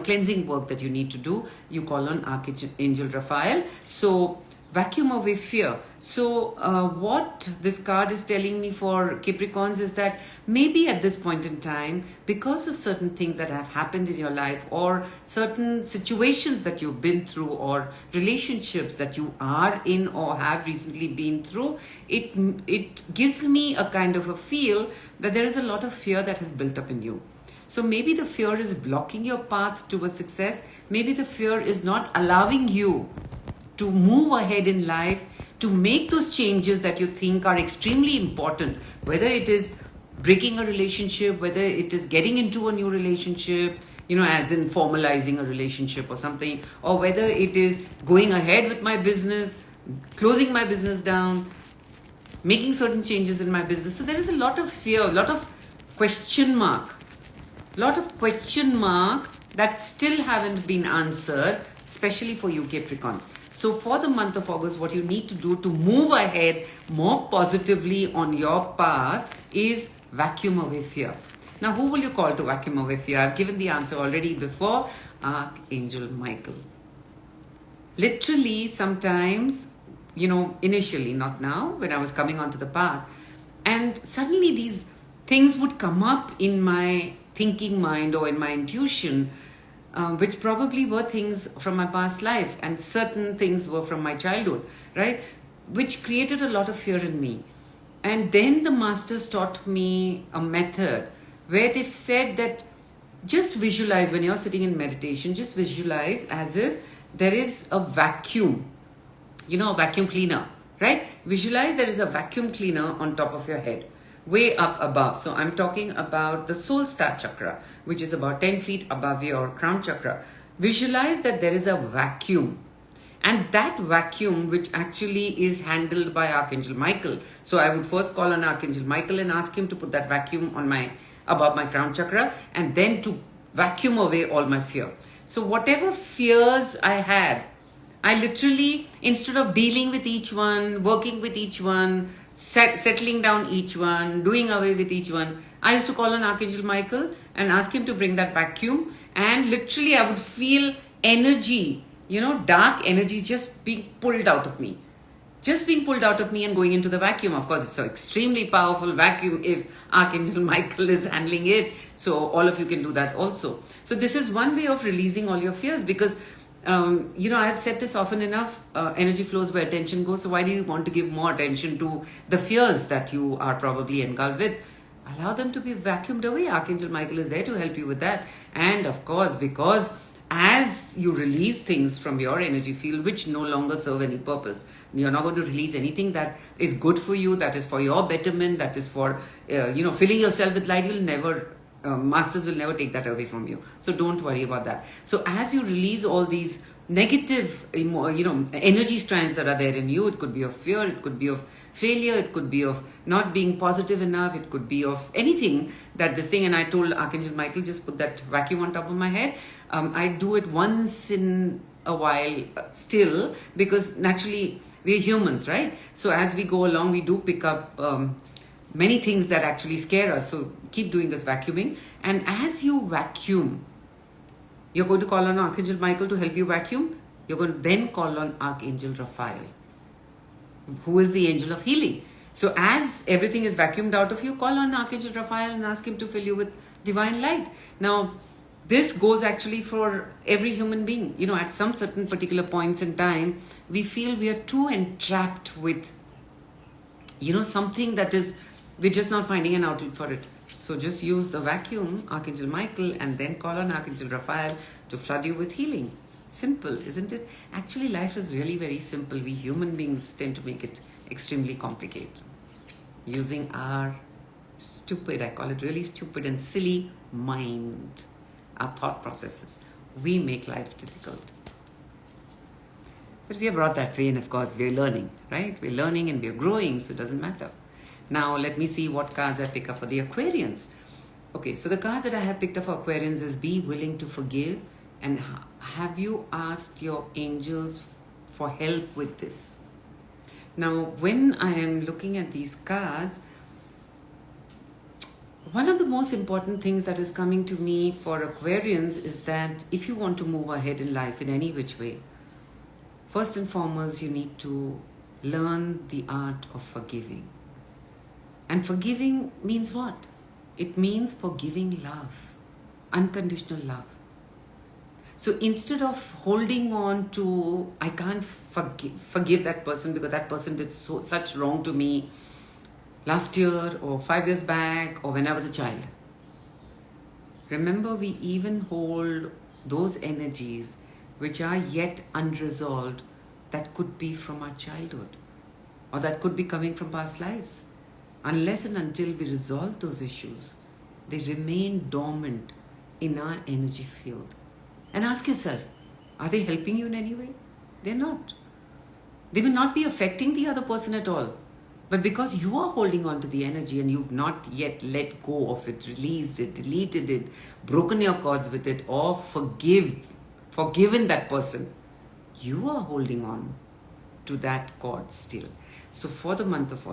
cleansing work that you need to do. You call on Archangel Raphael. So vacuum away fear. So what this card is telling me for Capricorns is that maybe at this point in time, because of certain things that have happened in your life, or certain situations that you've been through, or relationships that you are in or have recently been through, it gives me a kind of a feel that there is a lot of fear that has built up in you. So maybe the fear is blocking your path towards success. Maybe the fear is not allowing you to move ahead in life, to make those changes that you think are extremely important, whether it is breaking a relationship, whether it is getting into a new relationship, as in formalizing a relationship or something, or whether it is going ahead with my business, closing my business down, making certain changes in my business. So there is a lot of fear, a lot of question mark that still haven't been answered, especially for you Capricorns. So for the month of August, what you need to do to move ahead more positively on your path is vacuum away fear. Now, who will you call to vacuum away fear? I've given the answer already before. Archangel Michael. Literally, sometimes, initially, not now, when I was coming onto the path, and suddenly these things would come up in my thinking mind or in my intuition, which probably were things from my past life, and certain things were from my childhood, right? Which created a lot of fear in me. And then the masters taught me a method where they've said that just visualize when you're sitting in meditation, just visualize as if there is a vacuum, a vacuum cleaner, right? Visualize there is a vacuum cleaner on top of your head, way up above. So I'm talking about the soul star chakra, which is about 10 feet above your crown chakra. Visualize that there is a vacuum, and that vacuum, which actually is handled by Archangel Michael. So I would first call on Archangel Michael and ask him to put that vacuum above my crown chakra, and then to vacuum away all my fear. So whatever fears I had, I literally, instead of dealing with each one, working with each one, settling down each one, doing away with each one, I used to call on Archangel Michael and ask him to bring that vacuum, and literally I would feel energy, dark energy just being pulled out of me. And going into the vacuum. Of course, it's an extremely powerful vacuum if Archangel Michael is handling it. So all of you can do that also. So this is one way of releasing all your fears, because I have said this often enough, energy flows where attention goes. So why do you want to give more attention to the fears that you are probably engulfed with? Allow them to be vacuumed away. Archangel Michael is there to help you with that. And of course, because as you release things from your energy field which no longer serve any purpose, you're not going to release anything that is good for you, that is for your betterment, that is for filling yourself with light. You'll never masters will never take that away from you. So don't worry about that. So as you release all these negative energy strands that are there in you, it could be of fear, it could be of failure, it could be of not being positive enough, it could be of anything that this thing. And I told Archangel Michael, just put that vacuum on top of my head. I do it once in a while still, because naturally we're humans, right? So as we go along, we do pick up many things that actually scare us. So keep doing this vacuuming. And as you vacuum, you're going to call on Archangel Michael to help you vacuum. You're going to then call on Archangel Raphael, who is the angel of healing. So as everything is vacuumed out of you, call on Archangel Raphael and ask him to fill you with divine light. Now, this goes actually for every human being. At some certain particular points in time, we feel we are too entrapped with, something that is, we're just not finding an outlet for it. So just use the vacuum, Archangel Michael, and then call on Archangel Raphael to flood you with healing. Simple, isn't it? Actually, life is really very simple. We human beings tend to make it extremely complicated. Using our stupid, I call it really stupid and silly mind, our thought processes, we make life difficult. But we are brought that way, and of course, we are learning, right? We're learning and we're growing, so it doesn't matter. Now, let me see what cards I pick up for the Aquarians. Okay, so the cards that I have picked up for Aquarians is be willing to forgive, and have you asked your angels for help with this? Now, when I am looking at these cards, one of the most important things that is coming to me for Aquarians is that if you want to move ahead in life in any which way, First and foremost, you need to learn the art of forgiving. And forgiving means what? It means forgiving love, unconditional love. So instead of holding on to, I can't forgive that person because that person did such wrong to me last year or 5 years back or when I was a child. Remember, we even hold those energies which are yet unresolved that could be from our childhood or that could be coming from past lives. Unless and until we resolve those issues, they remain dormant in our energy field. And ask yourself, are they helping you in any way? They're not. They may not be affecting the other person at all. But because you are holding on to the energy and you've not yet let go of it, released it, deleted it, broken your cords with it, or forgiven that person, you are holding on to that cord still. So for the month of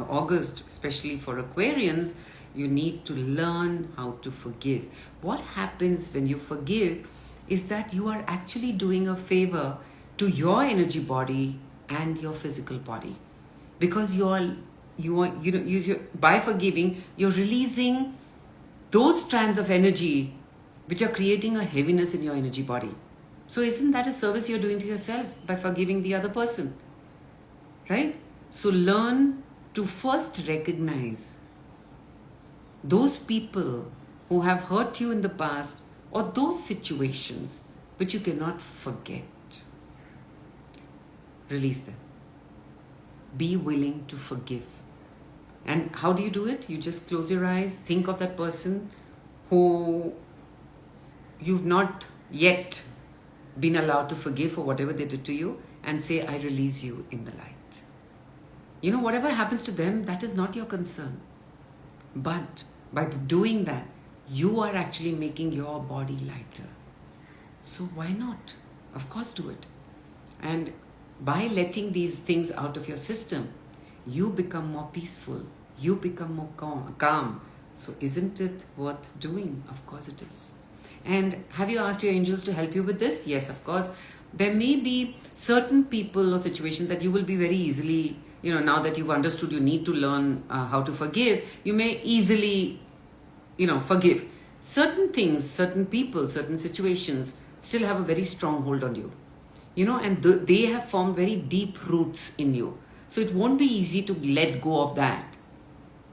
August, especially for Aquarians, you need to learn how to forgive. What happens when you forgive is that you are actually doing a favor to your energy body and your physical body. Because by forgiving, you're releasing those strands of energy which are creating a heaviness in your energy body. So isn't that a service you're doing to yourself by forgiving the other person? Right? So learn to first recognize those people who have hurt you in the past or those situations which you cannot forget. Release them. Be willing to forgive. And how do you do it? You just close your eyes, think of that person who you've not yet been allowed to forgive for whatever they did to you, and say, I release you in the light. Whatever happens to them, that is not your concern. But by doing that, you are actually making your body lighter. So why not? Of course, do it. And by letting these things out of your system, you become more peaceful. You become more calm. So isn't it worth doing? Of course it is. And have you asked your angels to help you with this? Yes, of course. There may be certain people or situations that you will be very easily, now that you've understood you need to learn how to forgive, you may easily, forgive. Certain things, certain people, certain situations still have a very strong hold on you. And they have formed very deep roots in you. So it won't be easy to let go of that.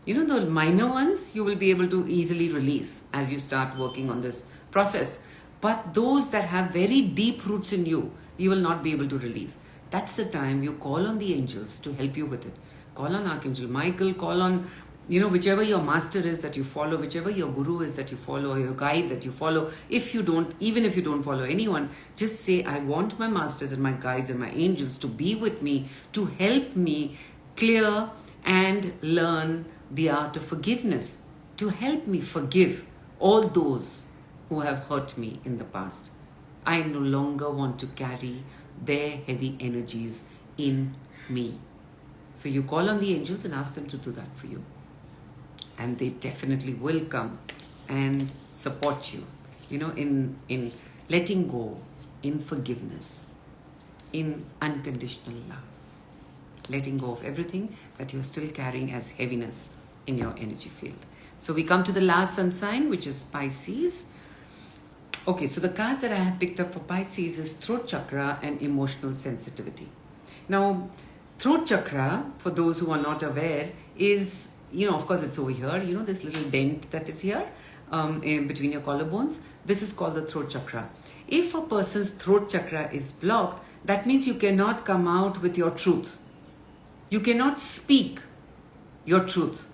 The minor ones, you will be able to easily release as you start working on this process. But those that have very deep roots in you, you will not be able to release. That's the time you call on the angels to help you with it. Call on Archangel Michael, call on, whichever your master is that you follow, whichever your guru is that you follow, or your guide that you follow. Even if you don't follow anyone, just say, I want my masters and my guides and my angels to be with me, to help me clear and learn the art of forgiveness, to help me forgive all those who have hurt me in the past. I no longer want to carry their heavy energies in me. So you call on the angels and ask them to do that for you. And they definitely will come and support you, in letting go, in forgiveness, in unconditional love. Letting go of everything that you're still carrying as heaviness in your energy field. So we come to the last sun sign, which is Pisces. Okay, so the cards that I have picked up for Pisces is throat chakra and emotional sensitivity. Now, throat chakra, for those who are not aware, is, of course it's over here, this little dent that is here in between your collarbones. This is called the throat chakra. If a person's throat chakra is blocked, that means you cannot come out with your truth. You cannot speak your truth.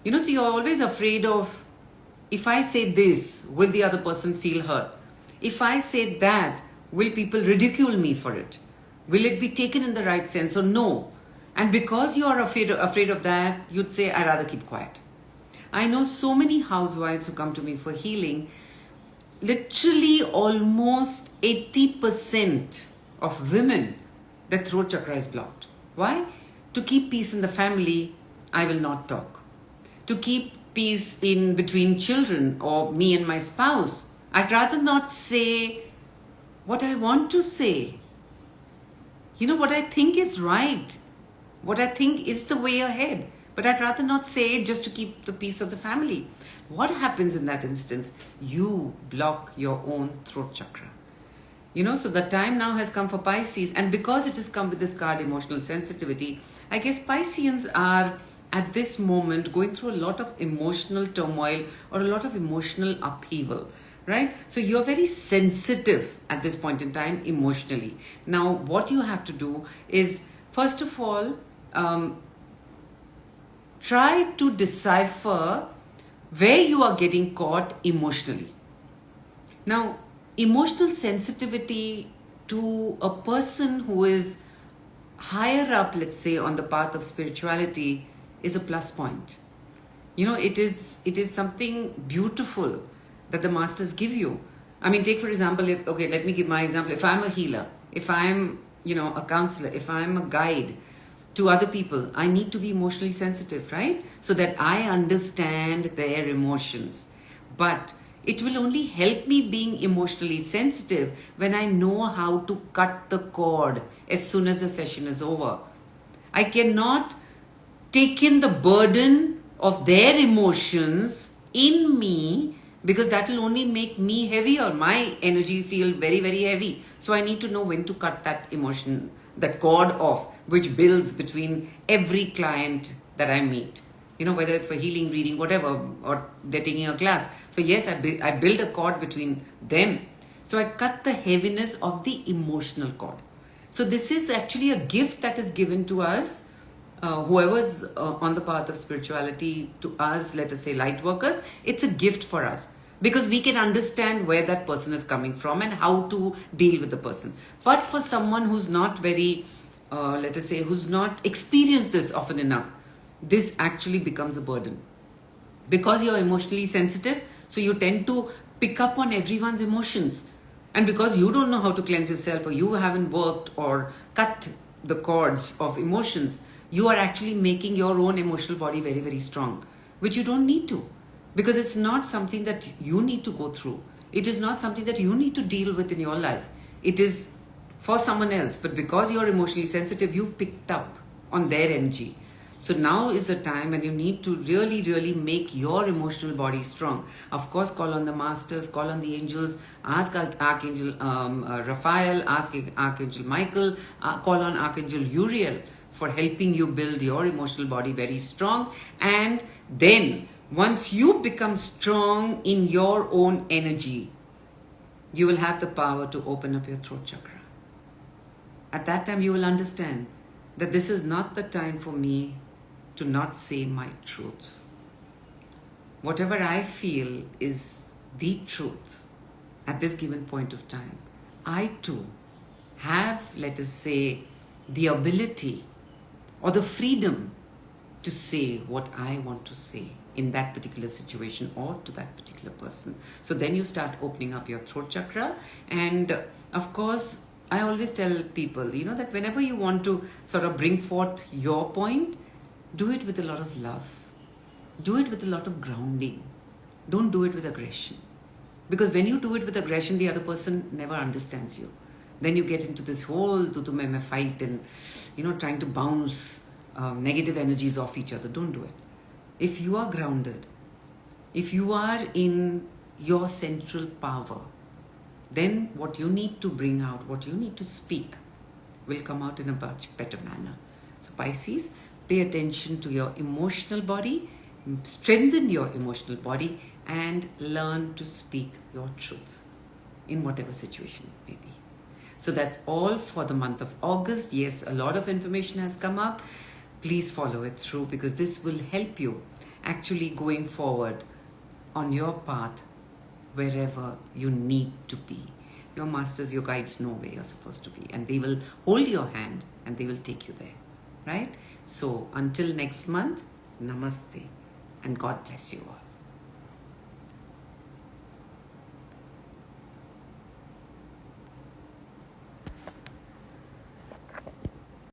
So you're always afraid of, if I say this, will the other person feel hurt? If I say that, will people ridicule me for it? Will it be taken in the right sense or no? And because you are afraid of that, you'd say, I'd rather keep quiet. I know so many housewives who come to me for healing. Literally almost 80% of women, their throat chakra is blocked. Why? To keep peace in the family, I will not talk. To keep peace in between children or me and my spouse, I'd rather not say what I want to say. what I think is right, what I think is the way ahead, but I'd rather not say it just to keep the peace of the family. What happens in that instance? You block your own throat chakra. So the time now has come for Pisces, and because it has come with this card, emotional sensitivity, I guess Pisceans are at this moment going through a lot of emotional turmoil or a lot of emotional upheaval, right? So you're very sensitive at this point in time emotionally. Now, what you have to do is, first of all, try to decipher where you are getting caught emotionally. Now, emotional sensitivity to a person who is higher up, let's say, on the path of spirituality is a plus point. It is something beautiful that the masters give you. I mean, take for example, let me give my example. If I'm a healer, if I'm, a counselor, if I'm a guide to other people, I need to be emotionally sensitive, right? So that I understand their emotions. But it will only help me being emotionally sensitive when I know how to cut the cord as soon as the session is over. I cannot take in the burden of their emotions in me, because that will only make me heavier. My energy feel very, very heavy. So I need to know when to cut that emotion, that cord off, which builds between every client that I meet. Whether it's for healing, reading, whatever, or they're taking a class. So yes, I build a cord between them. So I cut the heaviness of the emotional cord. So this is actually a gift that is given to us, whoever's on the path of spirituality, to us, let us say light workers. It's a gift for us, because we can understand where that person is coming from and how to deal with the person. But for someone who's not very, let us say, who's not experienced this often enough, this actually becomes a burden. Because you're emotionally sensitive, so you tend to pick up on everyone's emotions. And because you don't know how to cleanse yourself, or you haven't worked or cut the cords of emotions, you are actually making your own emotional body very, very strong, which you don't need to. Because it's not something that you need to go through. It is not something that you need to deal with in your life. It is for someone else. But because you're emotionally sensitive, you picked up on their energy. So now is the time when you need to really, really make your emotional body strong. Of course, call on the masters, call on the angels, ask Archangel Raphael, ask Archangel Michael, call on Archangel Uriel for helping you build your emotional body very strong. And then, once you become strong in your own energy, you will have the power to open up your throat chakra. At that time, you will understand that this is not the time for me to not say my truths. Whatever I feel is the truth at this given point of time. I too have, let us say, the ability or the freedom to say what I want to say in that particular situation or to that particular person. So then you start opening up your throat chakra. And of course, I always tell people, that whenever you want to sort of bring forth your point, do it with a lot of love. Do it with a lot of grounding. Don't do it with aggression. Because when you do it with aggression, the other person never understands you. Then you get into this whole tutu-meme fight and, trying to bounce negative energies off each other. Don't do it. If you are grounded, if you are in your central power, then what you need to bring out, what you need to speak, will come out in a much better manner. So Pisces, pay attention to your emotional body, strengthen your emotional body, and learn to speak your truth in whatever situation it may be. So that's all for the month of August. Yes, a lot of information has come up. Please follow it through, because this will help you actually going forward on your path wherever you need to be. Your masters, your guides know where you're supposed to be, and they will hold your hand and they will take you there, right? So until next month, namaste and God bless you all.